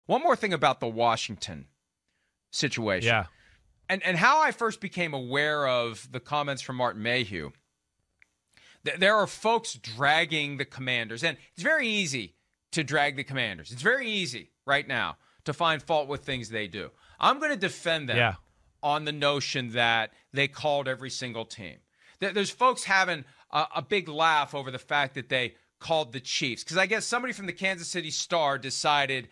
One more thing about the Washington situation. Yeah. And how I first became aware of the comments from Martin Mayhew. There are folks dragging the Commanders, and it's very easy to drag the Commanders. It's very easy right now to find fault with things they do. I'm going to defend them on the notion that they called every single team. There's folks having a big laugh over the fact that they called the Chiefs, because I guess somebody from the Kansas City Star decided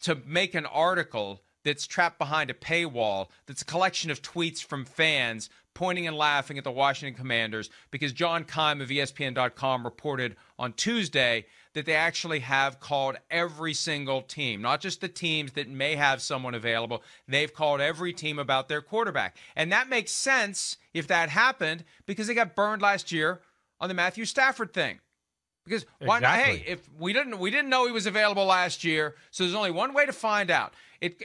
to make an article that's trapped behind a paywall that's a collection of tweets from fans pointing and laughing at the Washington Commanders because John Keim of ESPN.com reported on Tuesday that they actually have called every single team, not just the teams that may have someone available. They've called every team about their quarterback. And that makes sense if that happened because they got burned last year on the Matthew Stafford thing. Because why not? Hey, if we didn't know he was available last year, so there's only one way to find out.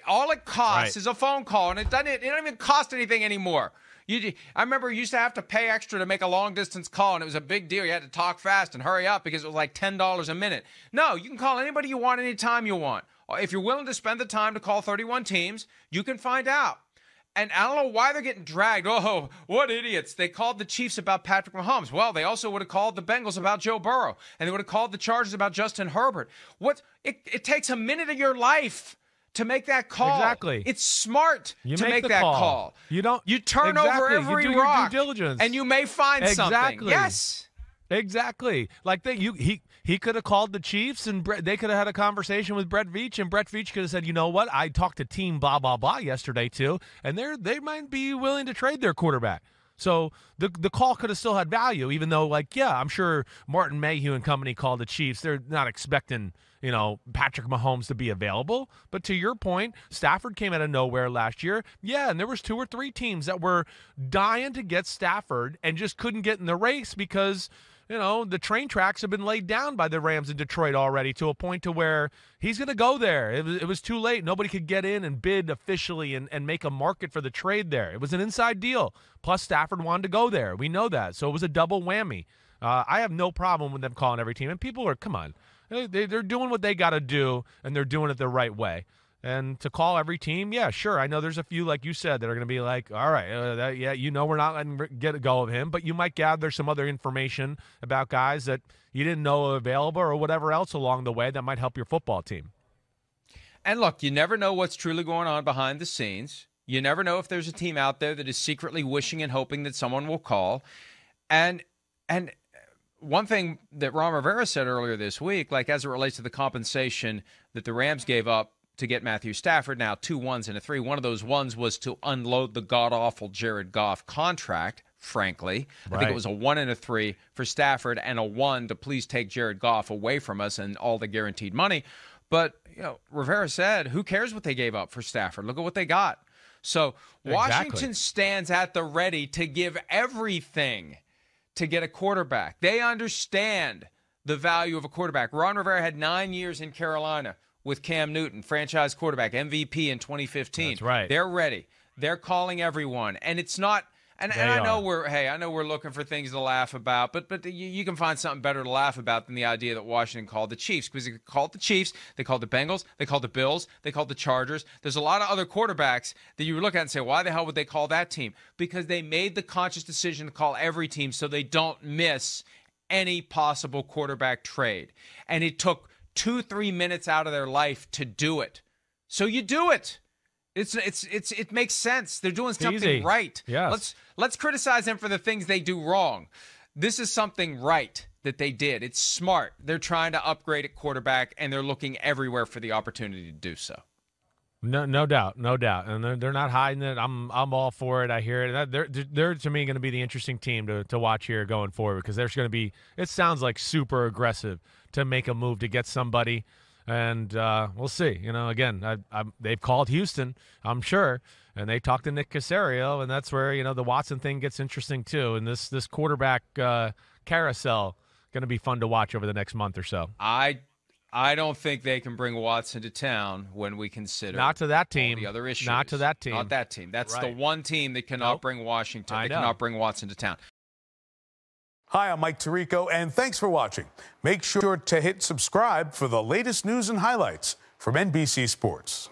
All it costs is a phone call, and it don't even cost anything anymore. I remember you used to have to pay extra to make a long distance call, and it was a big deal. You had to talk fast and hurry up because it was like $10 a minute. No, you can call anybody you want anytime you want. If you're willing to spend the time to call 31 teams, you can find out. And I don't know why they're getting dragged. Oh, what idiots. They called the Chiefs about Patrick Mahomes. Well, they also would have called the Bengals about Joe Burrow. And they would have called the Chargers about Justin Herbert. It takes a minute of your life to make that call. Exactly. It's smart to make that call. You turn over every you do rock. Your due diligence. And you may find something. Yes. Exactly. Like he could have called the Chiefs and they could have had a conversation with Brett Veach, and Brett Veach could have said, you know what, I talked to team blah, blah, blah yesterday too, and they might be willing to trade their quarterback. So the call could have still had value, even though, I'm sure Martin Mayhew and company called the Chiefs. They're not expecting, Patrick Mahomes to be available. But to your point, Stafford came out of nowhere last year. Yeah, and there was 2 or 3 teams that were dying to get Stafford and just couldn't get in the race because the train tracks have been laid down by the Rams in Detroit already to a point to where he's going to go there. It was too late. Nobody could get in and bid officially and make a market for the trade there. It was an inside deal. Plus, Stafford wanted to go there. We know that. So it was a double whammy. I have no problem with them calling every team. And people are, come on. They're doing what they got to do, and they're doing it the right way. And to call every team, yeah, sure. I know there's a few, like you said, that are going to be like, all right, we're not letting get a go of him, but you might gather some other information about guys that you didn't know available or whatever else along the way that might help your football team. And look, you never know what's truly going on behind the scenes. You never know if there's a team out there that is secretly wishing and hoping that someone will call. And one thing that Ron Rivera said earlier this week, as it relates to the compensation that the Rams gave up to get Matthew Stafford, now 2 1s and a 3. One of those ones was to unload the god-awful Jared Goff contract, frankly. I think it was a 1 and a 3 for Stafford and a 1 to please take Jared Goff away from us and all the guaranteed money. But, Rivera said, who cares what they gave up for Stafford? Look at what they got. So Washington stands at the ready to give everything to get a quarterback. They understand the value of a quarterback. Ron Rivera had 9 years in Carolina with Cam Newton, franchise quarterback, MVP in 2015. That's right. They're ready. They're calling everyone. And it's not – and I know we're looking for things to laugh about, but you can find something better to laugh about than the idea that Washington called the Chiefs. Because they called the Chiefs, they called the Bengals, they called the Bills, they called the Chargers. There's a lot of other quarterbacks that you look at and say, why the hell would they call that team? Because they made the conscious decision to call every team so they don't miss any possible quarterback trade. And it took 2-3 minutes out of their life to do it. So you do it. It makes sense. They're doing something right. Yes. Let's criticize them for the things they do wrong. This is something right that they did. It's smart. They're trying to upgrade at quarterback, and they're looking everywhere for the opportunity to do so. No doubt, and they're not hiding it. I'm all for it. I hear it. They're to me going to be the interesting team to watch here going forward because there's going to be. It sounds like super aggressive to make a move to get somebody, and we'll see. Again, they've called Houston, I'm sure, and they talked to Nick Caserio, and that's where the Watson thing gets interesting too. And this quarterback carousel going to be fun to watch over the next month or so. I don't think they can bring Watson to town when we consider not to that team. All the other issues. Not to that team. Not that team. That's the one team that cannot bring Washington. They cannot bring Watson to town. Hi, I'm Mike Tirico, and thanks for watching. Make sure to hit subscribe for the latest news and highlights. From NBC Sports.